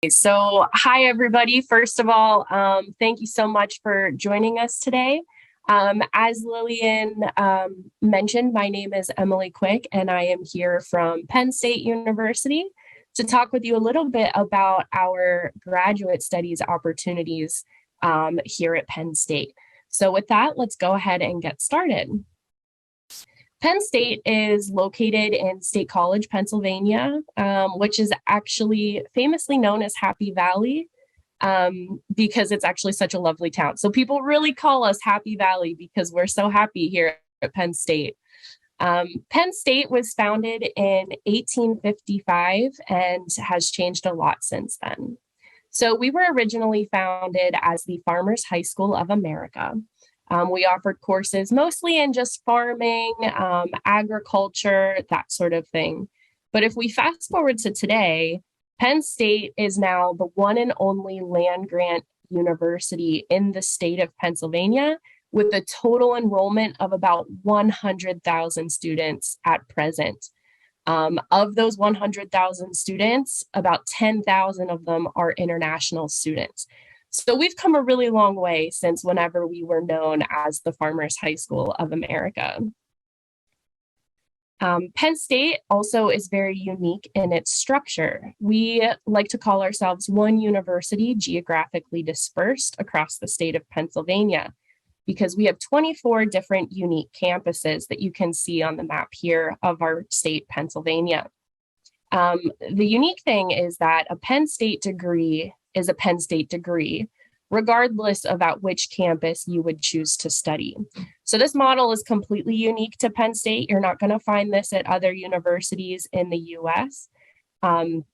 So, hi everybody. First of all, thank you so much for joining us today. As Lillian mentioned, my name is Emily Quick, and I am here from Penn State University to talk with you a little bit about our graduate studies opportunities here at Penn State. So with that, let's go ahead and get started. Penn State is located in State College, Pennsylvania, which is actually famously known as Happy Valley because it's actually such a lovely town. So people really call us Happy Valley because we're so happy here at Penn State. Penn State was founded in 1855 and has changed a lot since then. So we were originally founded as the Farmers High School of America. We offered courses mostly in just farming, agriculture, that sort of thing. But if we fast forward to today, Penn State is now the one and only land grant university in the state of Pennsylvania, with a total enrollment of about 100,000 students at present. Of those 100,000 students, about 10,000 of them are international students. So we've come a really long way since whenever we were known as the Farmers High School of America. Penn State also is very unique in its structure. We like to call ourselves one university geographically dispersed across the state of Pennsylvania because we have 24 different unique campuses that you can see on the map here of our state, Pennsylvania. The unique thing is that a Penn State degree is a Penn State degree, regardless of at which campus you would choose to study. So this model is completely unique to Penn State. You're not going to find this at other universities in the US. And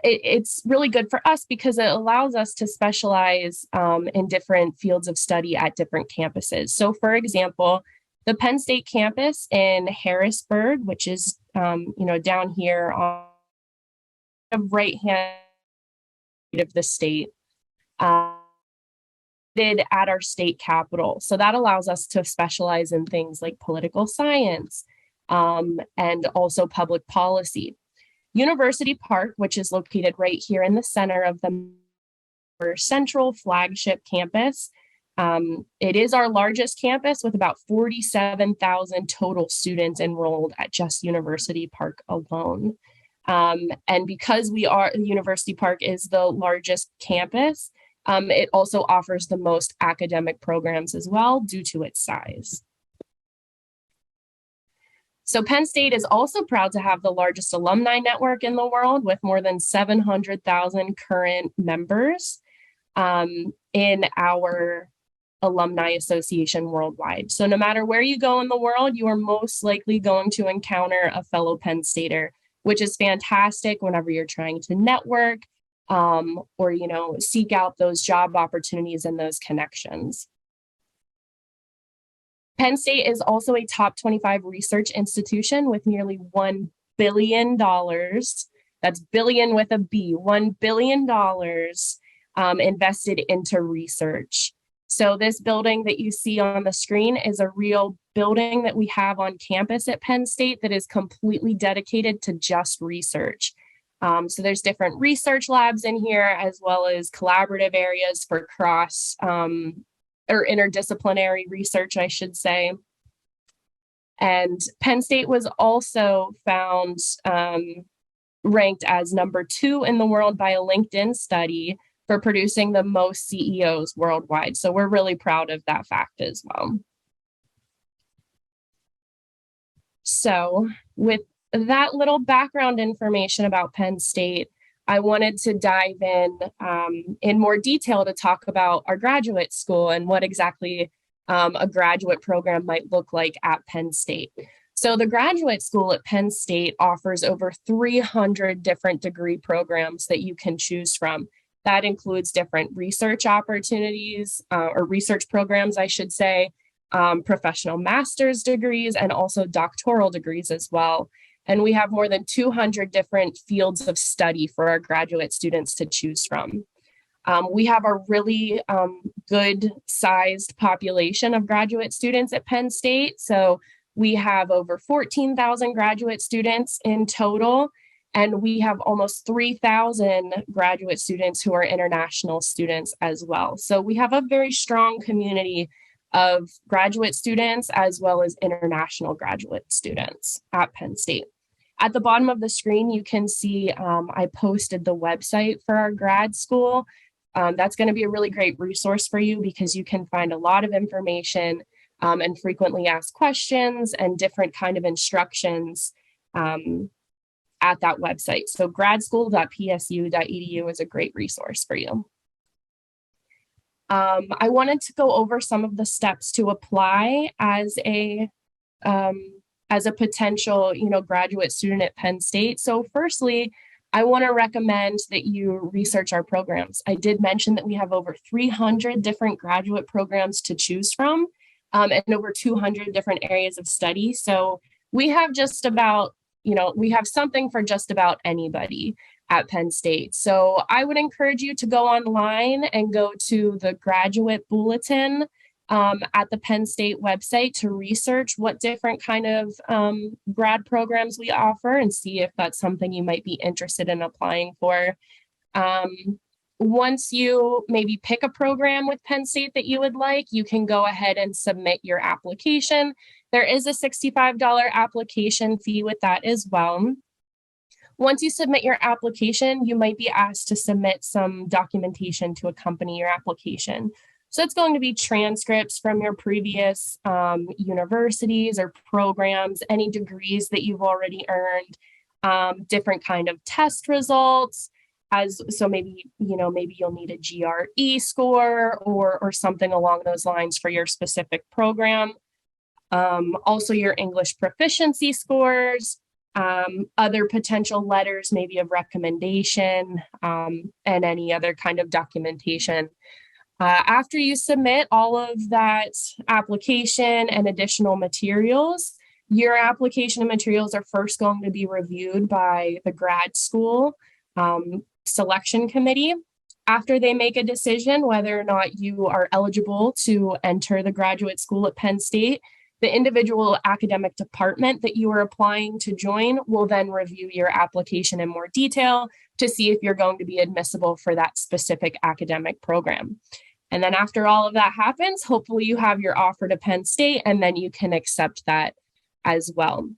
it's really good for us because it allows us to specialize in different fields of study at different campuses. So for example, the Penn State campus in Harrisburg, which is down here on the right-hand of the state, did at our state capital. So that allows us to specialize in things like political science and also public policy. University Park, which is located right here in the center of the central flagship campus. It is our largest campus with about 47,000 total students enrolled at just University Park alone. And because University Park is the largest campus, it also offers the most academic programs as well due to its size. So Penn State is also proud to have the largest alumni network in the world with more than 700,000 current members in our Alumni Association worldwide. So no matter where you go in the world, you are most likely going to encounter a fellow Penn Stater, which is fantastic whenever you're trying to network or, seek out those job opportunities and those connections. Penn State is also a top 25 research institution with nearly $1 billion. That's billion with a B, $1 billion invested into research. So this building that you see on the screen is a real building that we have on campus at Penn State that is completely dedicated to just research. So there's different research labs in here, as well as collaborative areas for cross or interdisciplinary research, I should say. And Penn State was also found ranked as number 2 in the world by a LinkedIn study for producing the most CEOs worldwide. So we're really proud of that fact as well. So with that little background information about Penn State, I wanted to dive in more detail to talk about our graduate school and what exactly a graduate program might look like at Penn State. So the graduate school at Penn State offers over 300 different degree programs that you can choose from. That includes different research opportunities or research programs, I should say, professional master's degrees, and also doctoral degrees as well. And we have more than 200 different fields of study for our graduate students to choose from. We have a really good sized population of graduate students at Penn State. So we have over 14,000 graduate students in total. And we have almost 3,000 graduate students who are international students as well. So we have a very strong community of graduate students as well as international graduate students at Penn State. At the bottom of the screen, you can see I posted the website for our grad school. That's going to be a really great resource for you because you can find a lot of information and frequently asked questions and different kind of instructions at that website. So gradschool.psu.edu is a great resource for you. I wanted to go over some of the steps to apply as a potential, graduate student at Penn State. So firstly, I want to recommend that you research our programs. I did mention that we have over 300 different graduate programs to choose from and over 200 different areas of study. So we have just about, we have something for just about anybody at Penn State. So I would encourage you to go online and go to the graduate bulletin at the Penn State website to research what different kind of grad programs we offer and see if that's something you might be interested in applying for. Once you maybe pick a program with Penn State that you would like, you can go ahead and submit your application. There is a $65 application fee with that as well. Once you submit your application, you might be asked to submit some documentation to accompany your application. So it's going to be transcripts from your previous universities or programs, any degrees that you've already earned, different kind of test results. So maybe you'll need a GRE score or something along those lines for your specific program. Also your English proficiency scores, other potential letters, maybe of recommendation, and any other kind of documentation. After you submit all of that application and additional materials, your application and materials are first going to be reviewed by the grad school selection committee. After they make a decision whether or not you are eligible to enter the graduate school at Penn State, the individual academic department that you are applying to join will then review your application in more detail to see if you're going to be admissible for that specific academic program. And then after all of that happens, hopefully you have your offer to Penn State and then you can accept that as well.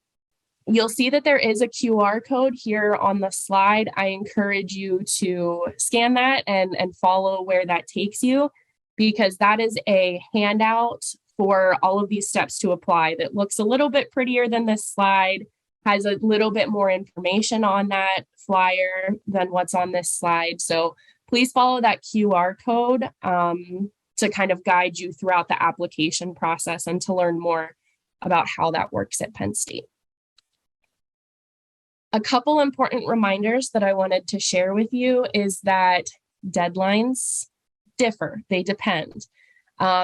You'll see that there is a QR code here on the slide. I encourage you to scan that and follow where that takes you, because that is a handout for all of these steps to apply that looks a little bit prettier than this slide, has a little bit more information on that flyer than what's on this slide. So please follow that QR code to kind of guide you throughout the application process and to learn more about how that works at Penn State. A couple important reminders that I wanted to share with you is that deadlines differ, they depend.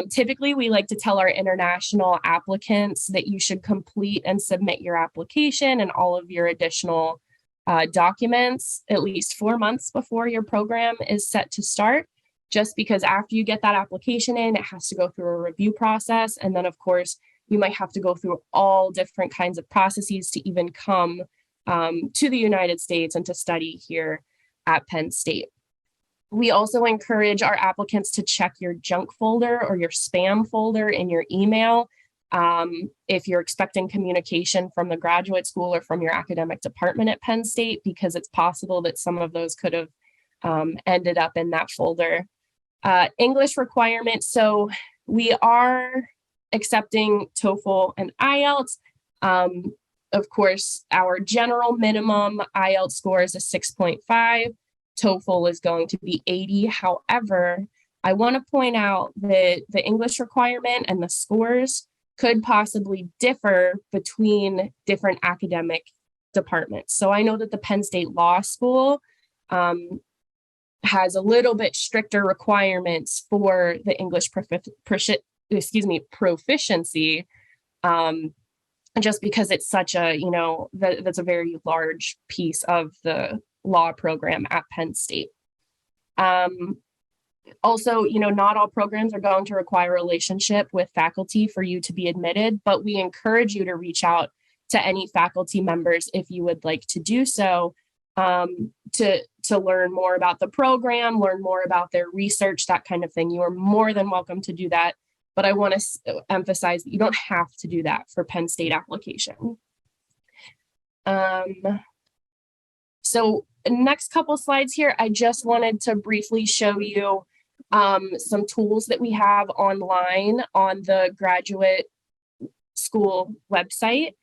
Typically, we like to tell our international applicants that you should complete and submit your application and all of your additional documents at least 4 months before your program is set to start, just because after you get that application in, it has to go through a review process. And then, of course, you might have to go through all different kinds of processes to even come to the United States and to study here at Penn State. We also encourage our applicants to check your junk folder or your spam folder in your email if you're expecting communication from the graduate school or from your academic department at Penn State, because it's possible that some of those could have ended up in that folder. English requirements. So we are accepting TOEFL and IELTS. Of course, our general minimum IELTS score is a 6.5. TOEFL is going to be 80. However, I want to point out that the English requirement and the scores could possibly differ between different academic departments. So I know that the Penn State Law School has a little bit stricter requirements for the English proficiency, just because it's such a, that's a very large piece of the law program at Penn State. Also, not all programs are going to require a relationship with faculty for you to be admitted, but we encourage you to reach out to any faculty members if you would like to do so, to learn more about the program, learn more about their research, that kind of thing. You are more than welcome to do that. But I want to emphasize that you don't have to do that for Penn State application. So next couple slides here, I just wanted to briefly show you some tools that we have online on the graduate school website.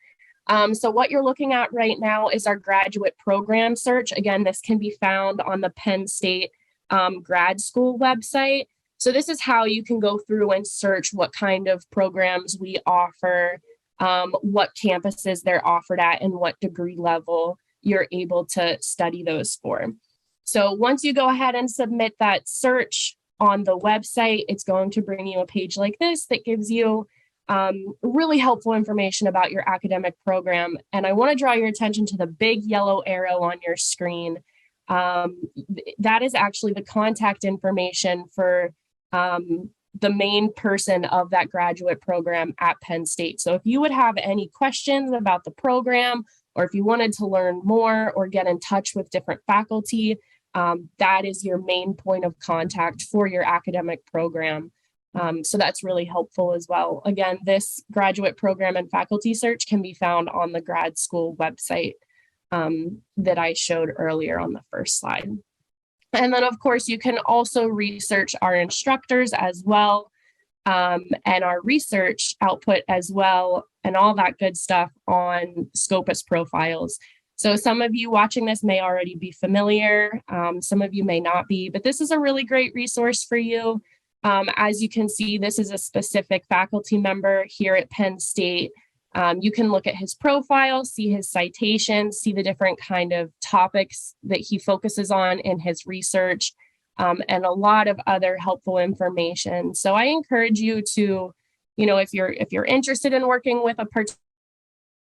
So what you're looking at right now is our graduate program search. Again, this can be found on the Penn State grad school website. So this is how you can go through and search what kind of programs we offer, what campuses they're offered at, and what degree level you're able to study those for. So once you go ahead and submit that search on the website, it's going to bring you a page like this that gives you really helpful information about your academic program. And I want to draw your attention to the big yellow arrow on your screen. That is actually the contact information for the main person of that graduate program at Penn State. So if you would have any questions about the program, or if you wanted to learn more or get in touch with different faculty, that is your main point of contact for your academic program. So that's really helpful as well. Again, this graduate program and faculty search can be found on the grad school website that I showed earlier on the first slide. And then, of course, you can also research our instructors as well, and our research output as well, and all that good stuff on Scopus profiles. So some of you watching this may already be familiar, some of you may not be, but this is a really great resource for you. As you can see, this is a specific faculty member here at Penn State. You can look at his profile, see his citations, see the different kind of topics that he focuses on in his research, and a lot of other helpful information. So I encourage you to, if you're interested in working with a particular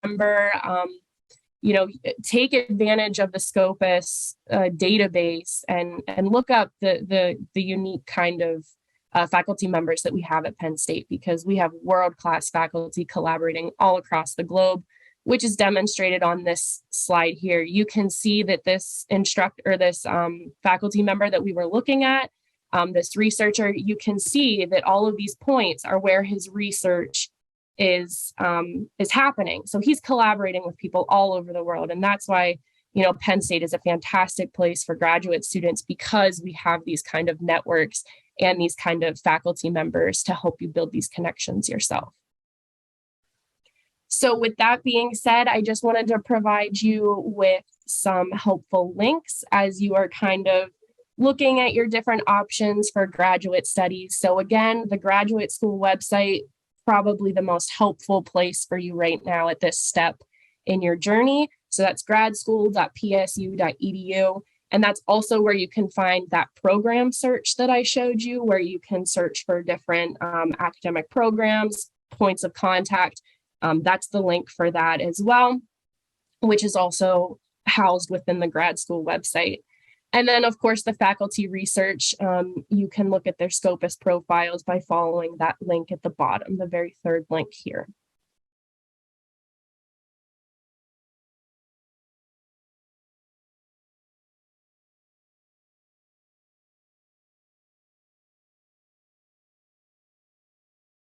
member, take advantage of the Scopus database and look up the unique kind of faculty members that we have at Penn State, because we have world-class faculty collaborating all across the globe, which is demonstrated on this slide here. You can see that this faculty member that we were looking at, this researcher, you can see that all of these points are where his research is happening. So he's collaborating with people all over the world, and that's why Penn State is a fantastic place for graduate students, because we have these kind of networks and these kind of faculty members to help you build these connections yourself. So with that being said, I just wanted to provide you with some helpful links as you are kind of looking at your different options for graduate studies. So again, the graduate school website, probably the most helpful place for you right now at this step in your journey. So that's gradschool.psu.edu. And that's also where you can find that program search that I showed you, where you can search for different academic programs, points of contact. That's the link for that as well, which is also housed within the grad school website. And then, of course, the faculty research, you can look at their Scopus profiles by following that link at the bottom, the very third link here.